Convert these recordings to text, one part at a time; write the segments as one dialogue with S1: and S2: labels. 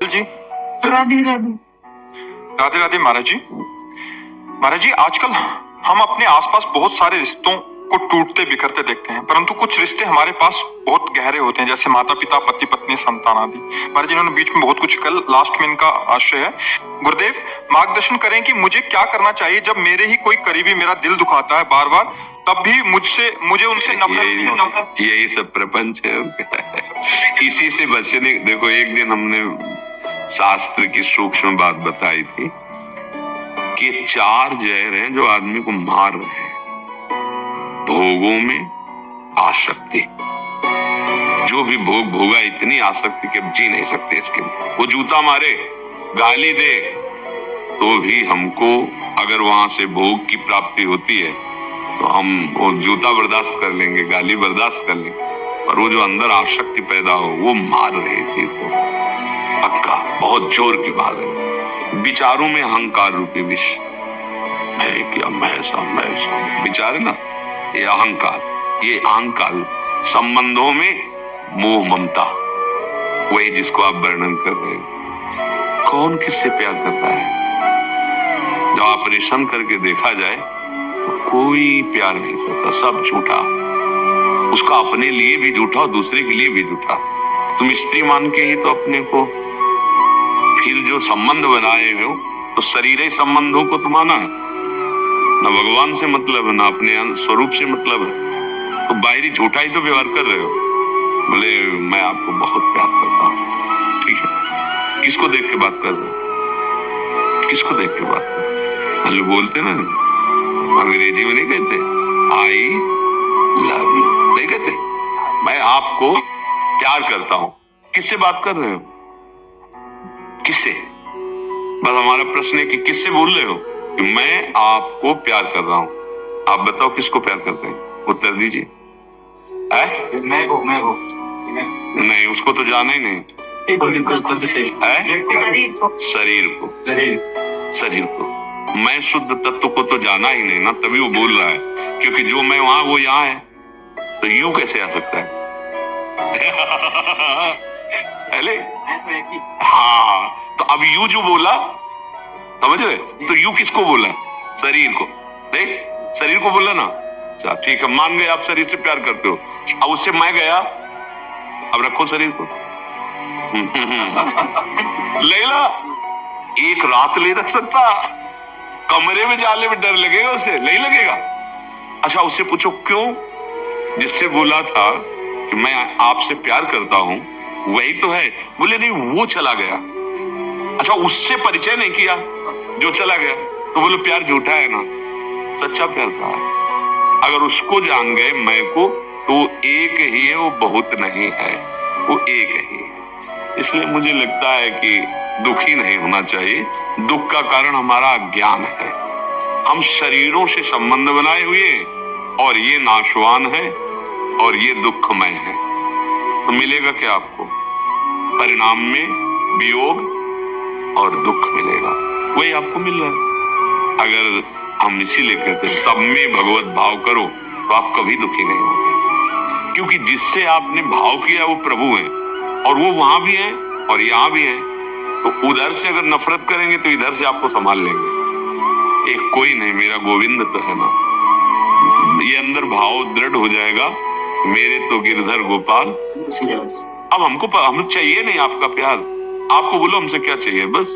S1: जी।
S2: राधे राधे।
S1: राधे राधे महाराज जी। महाराज जी, आजकल हम अपने आसपास बहुत सारे रिश्तों को टूटते बिखरते देखते हैं, परंतु कुछ रिश्ते हमारे पास बहुत गहरे होते हैं, जैसे माता पिता, पति पत्नी, संतान आदि। महाराज जी, इन्होंने बीच में बहुत कुछ कल, लास्ट में इनका आशय है, गुरुदेव मार्गदर्शन करें कि मुझे क्या करना चाहिए जब मेरे ही कोई करीबी मेरा दिल दुखाता है बार बार, तब भी मुझे उनसे नफरत नहीं होती।
S3: यही सब प्रपंच है। इसी से बचने, देखो एक दिन हमने शास्त्र की सूक्ष्म बात बताई थी कि 4 जहर हैं जो आदमी को मार रहे हैं। भोगों में आसक्ति, जो भी भोग भोगा इतनी आसक्ति कि अब जी नहीं सकते इसके लिए। वो जूता मारे, गाली दे, तो भी हमको अगर वहां से भोग की प्राप्ति होती है तो हम वो जूता बर्दाश्त कर लेंगे, गाली बर्दाश्त कर लेंगे, पर वो जो अंदर आसक्ति पैदा हो वो मार रही चीज को पक्का, बहुत जोर की मार रही। विचारों में अहंकार रूपी विष, मैं क्या, मैं ऐसा विचार है ना, ये अहंकार, ये अहंकार। संबंधों में मोह ममता, वही जिसको आप वर्णन कर रहे हो। कौन किससे प्यार करता है? जब ऑपरेशन करके देखा जाए तो कोई प्यार नहीं करता, सब झूठा। उसका अपने लिए भी झूठा और दूसरे के लिए भी झूठा। तुम स्त्री मान के ही तो अपने को फिर जो संबंध बनाए हो तो शरीर संबंधों को तो माना है ना, भगवान से मतलब है ना अपने स्वरूप से मतलब है, तो बाहरी झूठा ही तो व्यवहार कर रहे हो। बोले मैं आपको बहुत प्यार करता हूँ, ठीक है, किसको देख के बात कर रहे हो? किसको देख के बात कर रहे हो? लोग बोलते ना, अंग्रेजी में नहीं कहते आई लव यू, नहीं कहते मैं आपको प्यार करता हूं। किससे बात कर रहे हो? किससे? बस हमारा प्रश्न है कि किससे बोल रहे हो कि मैं आपको प्यार कर रहा हूं। आप बताओ किसको प्यार करते हैं? उत्तर दीजिए।
S2: मैं को
S3: नहीं, उसको तो जाना ही नहीं। शरीर को मैं शुद्ध तत्व को तो जाना ही नहीं ना, तभी वो बोल रहा है, क्योंकि जो मैं वहां वो यहाँ है, तो यू कैसे आ सकता है? पहले हाँ, तो अब यू जो बोला, समझ रहे, तो यू किसको बोला? शरीर को। देख, शरीर को बोला ना, अच्छा ठीक है, मान गए आप शरीर से प्यार करते हो। अब उससे मैं गया, अब रखो शरीर को। लैला एक रात ले रख सकता, कमरे में जाने में डर लगेगा उसे, नहीं लगेगा? अच्छा उससे पूछो क्यों? जिससे बोला था कि मैं आपसे प्यार करता हूं वही तो है। बोले नहीं, वो चला गया। अच्छा उससे परिचय नहीं किया जो चला गया, तो बोले प्यार झूठा है ना, सच्चा प्यार था। अगर उसको जान गए मैं को, तो एक ही है, वो बहुत नहीं है, वो एक ही है। इसलिए मुझे लगता है कि दुखी नहीं होना चाहिए। दुख का कारण हमारा अज्ञान है। हम शरीरों से संबंध बनाए हुए, और ये नाशवान है और ये दुखमय है, तो मिलेगा क्या आपको? परिणाम में वियोग और दुख मिलेगा, वही आपको मिल रहा है। अगर हम इसीलिए कहते सब में भगवत भाव करो तो आप कभी दुखी नहीं होंगे, क्योंकि जिससे आपने भाव किया वो प्रभु है, और वो वहां भी है और यहाँ भी है। तो उधर से अगर नफरत करेंगे तो इधर से आपको संभाल लेंगे। एक कोई नहीं, मेरा गोविंद तो है ना, ये अंदर भाव दृढ़ हो जाएगा, मेरे तो गिरधर गोपाल। अब हमको हम चाहिए नहीं आपका प्यार, आपको बोलो हमसे क्या चाहिए, बस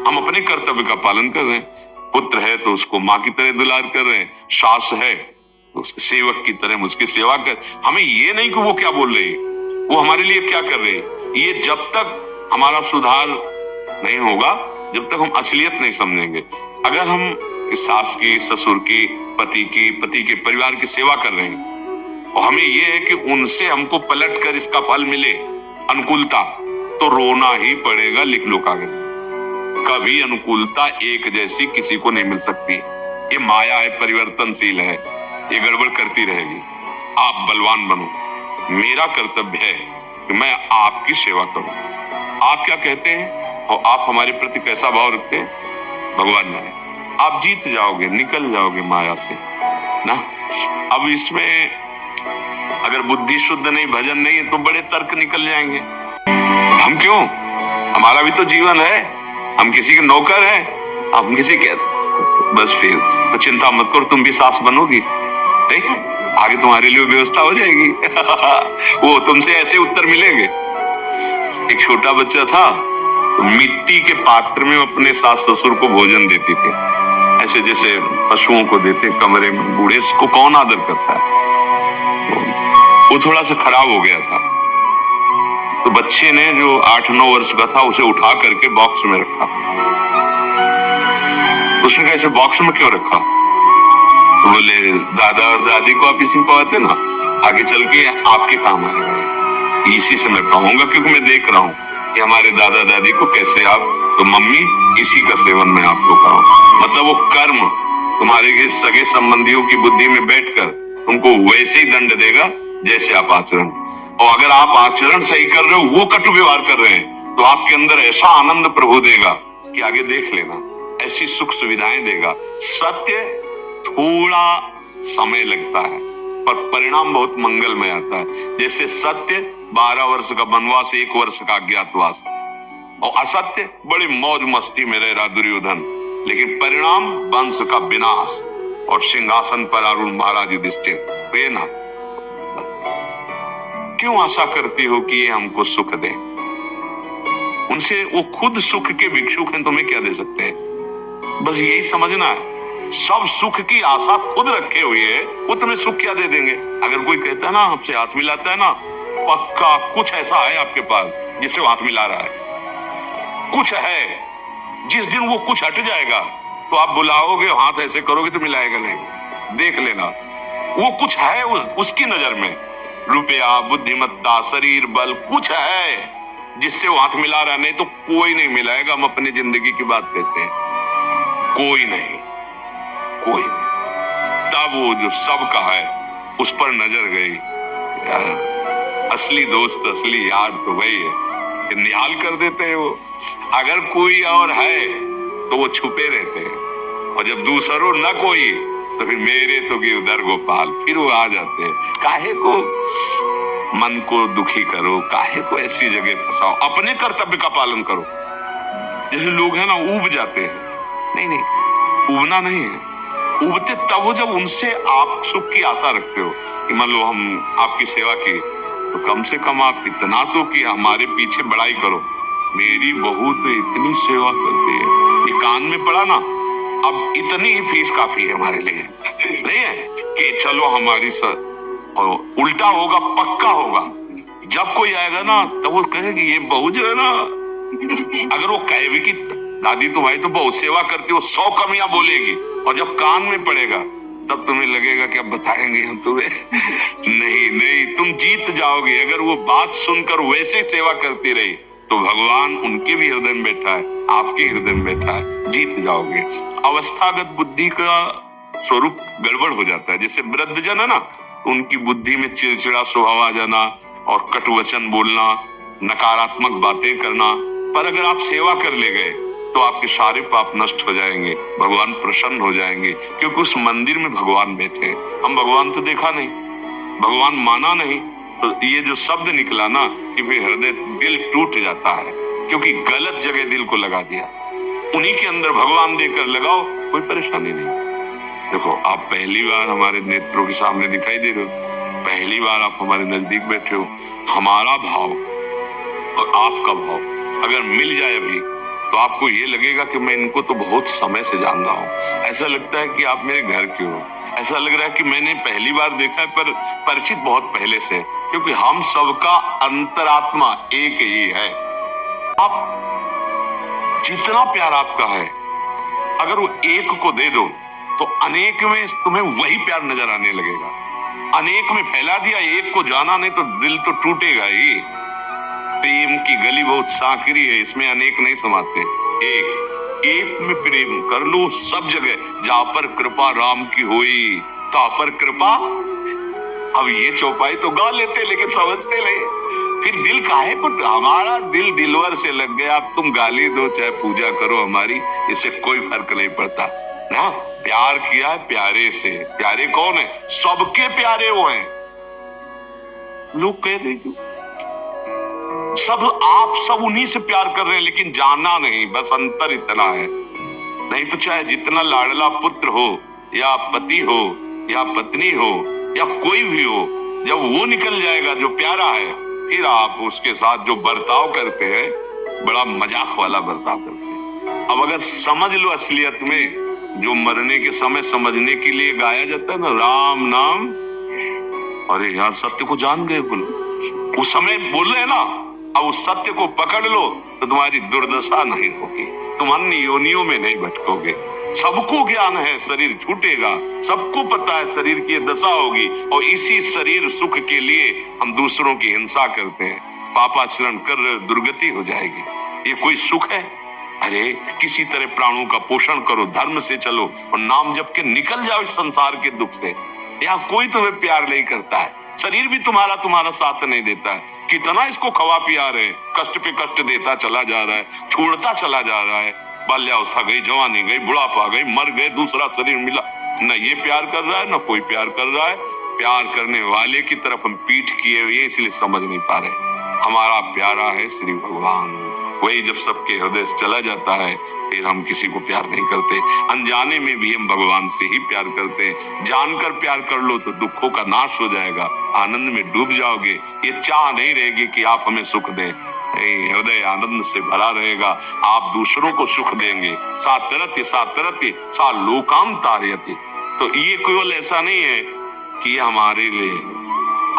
S3: हम अपने कर्तव्य का पालन कर रहे हैं। पुत्र है तो उसको माँ की तरह दुलार कर रहे हैं, सास है तो उसके सेवक की तरह उसकी सेवा कर। हमें ये नहीं कि वो क्या बोल रही है, वो हमारे लिए क्या कर रही है, ये जब तक हमारा सुधार नहीं होगा, जब तक हम असलियत नहीं समझेंगे। अगर हम सास की, ससुर की, पति के परिवार की सेवा कर रहे हैं, और हमें यह है कि उनसे हमको पलट कर इसका फल मिले, अनुकूलता, तो रोना ही पड़ेगा। लिख लो कागज, कभी अनुकूलता एक जैसी किसी को नहीं मिल सकती। ये माया है, परिवर्तनशील है, ये गड़बड़ करती रहेगी। आप बलवान बनो। मेरा कर्तव्य है कि मैं आपकी सेवा करूं। आप क्या कहते हैं और आप हमारे प्रति कैसा भाव रखते हैं, भगवान जाने। आप जीत जाओगे, निकल जाओगे माया से ना। अब इसमें अगर बुद्धि शुद्ध नहीं, भजन नहीं है, तो बड़े तर्क निकल जाएंगे। हम क्यों? हमारा भी तो जीवन है, हम किसी के नौकर हैं, हम किसी के, बस फिर तो चिंता मत करो, तुम भी सास बनोगी, नहीं? आगे तुम्हारे लिए व्यवस्था हो जाएगी। वो तुमसे ऐसे उत्तर मिलेंगे। एक छोटा बच्चा था, तो मिट्टी के पात्र में अपने सास ससुर को भोजन देती थी, ऐसे जैसे पशुओं को देते कमरे में। बूढ़े को कौन आदर करता है? वो थोड़ा सा खराब हो गया था, तो बच्चे ने जो 8-9 वर्ष का था उसे उठा करके बॉक्स में रखा। उसने कहा, इसे बॉक्स में क्यों रखा? तो बोले, दादा और दादी को आप इसी पवाते ना, आगे चल के आपके काम आएगा। इसी से मैं पाऊंगा, क्योंकि मैं देख रहा हूँ कि हमारे दादा दादी को कैसे आप, तो मम्मी इसी का सेवन मैं आपको कराऊं। मतलब वो कर्म तुम्हारे सगे संबंधियों की बुद्धि में बैठकर तुमको वैसे ही दंड देगा जैसे आप आचरण, और अगर आप आचरण सही कर रहे हो, वो कटु व्यवहार कर रहे हैं, तो आपके अंदर ऐसा आनंद प्रभु देगा कि आगे देख लेना, ऐसी सुख सुविधाएं देगा। सत्य थोड़ा समय लगता है, पर परिणाम बहुत मंगलमय आता है। जैसे सत्य 12 वर्ष का वनवास, 1 वर्ष का अज्ञातवास, और असत्य बड़ी मौज मस्ती में रह रहा दुर्योधन, लेकिन परिणाम वंश का विनाश और सिंहासन पर आरूढ़ महाराज युधिष्ठिर। वे ना क्यों आशा करती हो कि ये हमको सुख दे? उनसे, वो खुद सुख के भिक्षुक हैं, तुम्हें क्या दे सकते हैं? बस यही समझना है, सब सुख की आशा खुद रखे हुए है, वो तुम्हें सुख क्या दे देंगे? अगर कोई कहता है ना, आपसे हाथ मिलाता है ना, पक्का कुछ ऐसा है आपके पास जिससे हाथ मिला रहा है, कुछ है। जिस दिन वो कुछ हट जाएगा तो आप बुलाओगे, हाथ ऐसे करोगे तो मिलाएगा नहीं। देख लेना, वो कुछ है उसकी नजर में, रुपया, बुद्धिमत्ता, शरीर बल, कुछ है जिससे वो हाथ मिला रहा, नहीं तो कोई नहीं मिलाएगा। हम अपनी जिंदगी की बात कहते हैं, कोई नहीं, कोई नहीं। तब वो जो सबका है उस पर नजर गई, यार असली दोस्त, असली यार तो वही है, निहाल कर देते हैं वो। अगर कोई और है तो वो छुपे रहते हैं, और जब दूसरों न कोई तो फिर मेरे तो गिरधर गोपाल, फिर वो आ जाते हैं। काहे को मन को दुखी करो, काहे को ऐसी जगह फंसाओ, अपने कर्तव्य का पालन करो। जैसे लोग हैं ना, ऊब जाते हैं, नहीं नहीं, ऊबना नहीं है। उबते तब हो जब उनसे आप सुख की आशा रखते हो, कि मान लो हम आपकी सेवा की, तो कम से कम आप इतना तो कि हमारे पीछे बड़ाई करो, मेरी बहू तो इतनी सेवा करती है, ये कान में पड़ा ना, अब इतनी ही फीस काफी है हमारे लिए, नहीं है कि चलो हमारी और उल्टा होगा, पक्का होगा। जब कोई आएगा ना, तब वो कहेगी, ये बहू जो है ना, अगर वो कहे भी कि दादी तो भाई तो बहुत सेवा करती हो, 100 कमियां बोलेगी, और जब कान में पड़ेगा तब तुम्हें लगेगा कि अब बताएंगे हम तुम्हें। नहीं नहीं, तुम जीत जाओगे। अगर वो बात सुनकर वैसे सेवा करती रही, तो भगवान उनके भी हृदय में बैठा है, आपके हृदय में बैठा है, जीत जाओगे। अवस्थागत बुद्धि का स्वरूप गड़बड़ हो जाता है। जैसे वृद्धजन है ना, तो उनकी बुद्धि में चिड़चिड़ा स्वभाव आ जाना, और कटुवचन बोलना, नकारात्मक बातें करना। पर अगर आप सेवा कर ले गए तो आपके सारे पाप नष्ट हो जाएंगे, भगवान प्रसन्न हो जाएंगे, क्योंकि उस मंदिर में भगवान बैठे हैं। हम भगवान तो देखा नहीं, भगवान माना नहीं, तो ये जो शब्द निकला ना, कि फिर हृदय, दिल टूट जाता है, क्योंकि गलत जगह दिल को लगा दिया। उन्हीं के अंदर भगवान देकर लगाओ, कोई परेशानी नहीं। देखो, आप पहली बार हमारे नेत्रों के सामने दिखाई दे रहे हो, पहली बार आप हमारे नजदीक बैठे हो। हमारा भाव और आपका भाव अगर मिल जाए अभी, तो आपको ये लगेगा कि मैं इनको तो बहुत समय से जान रहा हूँ। ऐसा लगता है कि आप मेरे घर के हो, ऐसा लग रहा है कि मैंने पहली बार देखा है, पर परिचित बहुत पहले से, क्योंकि हम सबका अंतरात्मा एक ही है। आप जितना प्यार आपका है, अगर वो एक को दे दो, तो अनेक में तुम्हें वही प्यार नजर आने लगेगा। अनेक में फैला दिया, एक को जाना नहीं, तो दिल तो टूटेगा ही। प्रेम की गली बहुत सांकरी है, इसमें अनेक नहीं समाते, एक में प्रेम कर लो सब जगह। जहां पर कृपा राम की हुई, ता पर कृपा। अब ये चौपाई तो गा लेते, लेकिन समझते नहीं। फिर दिल काहे को, हमारा दिल दिलवर से लग गया। अब तुम गाली दो चाहे पूजा करो हमारी, इससे कोई फर्क नहीं पड़ता ना। प्यार किया है प्यारे से। प्यारे कौन है? सबके प्यारे वो हैं। लोग कह दे क्यों, सब आप सब उन्हीं से प्यार कर रहे हैं, लेकिन जाना नहीं, बस अंतर इतना है। नहीं तो चाहे जितना लाडला पुत्र हो या पति हो या पत्नी हो या कोई भी हो, जब वो निकल जाएगा जो प्यारा है, फिर आप उसके साथ जो बर्ताव करते हैं बड़ा मजाक वाला बर्ताव करते हैं। अब अगर समझ लो असलियत में जो मरने के समय समझने के लिए गाया जाता है ना, राम नाम, अरे यार सत्य को जान गए बोलो, उस समय बोल रहे हैं ना, अब उस सत्य को पकड़ लो तो तुम्हारी दुर्दशा नहीं होगी, तुम अन्य योनियों में नहीं भटकोगे। सबको ज्ञान है शरीर छूटेगा, सबको पता है शरीर की दशा होगी, और इसी शरीर सुख के लिए हम दूसरों की हिंसा करते हैं, पापाचरण कर रहे, दुर्गति हो जाएगी। ये कोई सुख है? अरे किसी तरह प्राणों का पोषण करो, धर्म से चलो और नाम जप के निकल जाओ इस संसार के दुख से। यहाँ कोई तुम्हें प्यार नहीं करता है, शरीर भी तुम्हारा साथ नहीं देता है। कितना इसको खवा पिया रहे, कष्ट पे कष्ट देता चला जा रहा है, छोड़ता चला जा रहा है। बाल्यावस्था गई, जवानी गई, बुढ़ापा गई, मर गए, दूसरा शरीर मिला। न ये प्यार कर रहा है, न कोई प्यार कर रहा है। प्यार करने वाले की तरफ हम पीठ किए हुए, इसलिए समझ नहीं पा रहे। हमारा प्यारा है श्री भगवान, वही जब सबके हृदय से चला जाता है फिर हम किसी को प्यार नहीं करते। अनजाने में भी हम भगवान से ही प्यार करते हैं। जानकर प्यार कर लो तो दुखों का नाश हो जाएगा, आनंद में डूब जाओगे। ये चाह नहीं रहेगी कि आप हमें सुख दें, हृदय आनंद से भरा रहेगा। आप दूसरों को सुख देंगे, सातरति सातरति सा लोकाम तारयति। तो ये केवल ऐसा नहीं है कि हमारे लिए,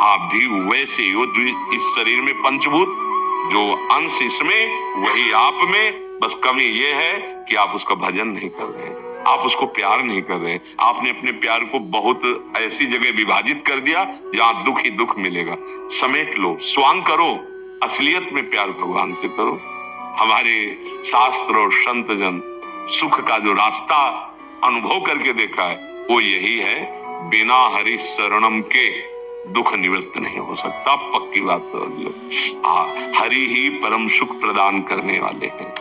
S3: आप भी वैसे ही हो। इस शरीर में पंचभूत, जो अंश इसमें वही आप में, बस कमी ये है कि आप उसका भजन नहीं कर रहे, आप उसको प्यार नहीं कर रहे। आपने अपने प्यार को बहुत ऐसी जगह विभाजित कर दिया जहां दुख ही दुख मिलेगा। समेट लो, स्वांग करो, असलियत में प्यार भगवान से करो। हमारे शास्त्र और संत जन सुख का जो रास्ता अनुभव करके देखा है वो यही है, बिना हरि शरणम के दुख निवृत्त नहीं हो सकता। पक्की बात समझ लो, हरि ही परम सुख प्रदान करने वाले हैं।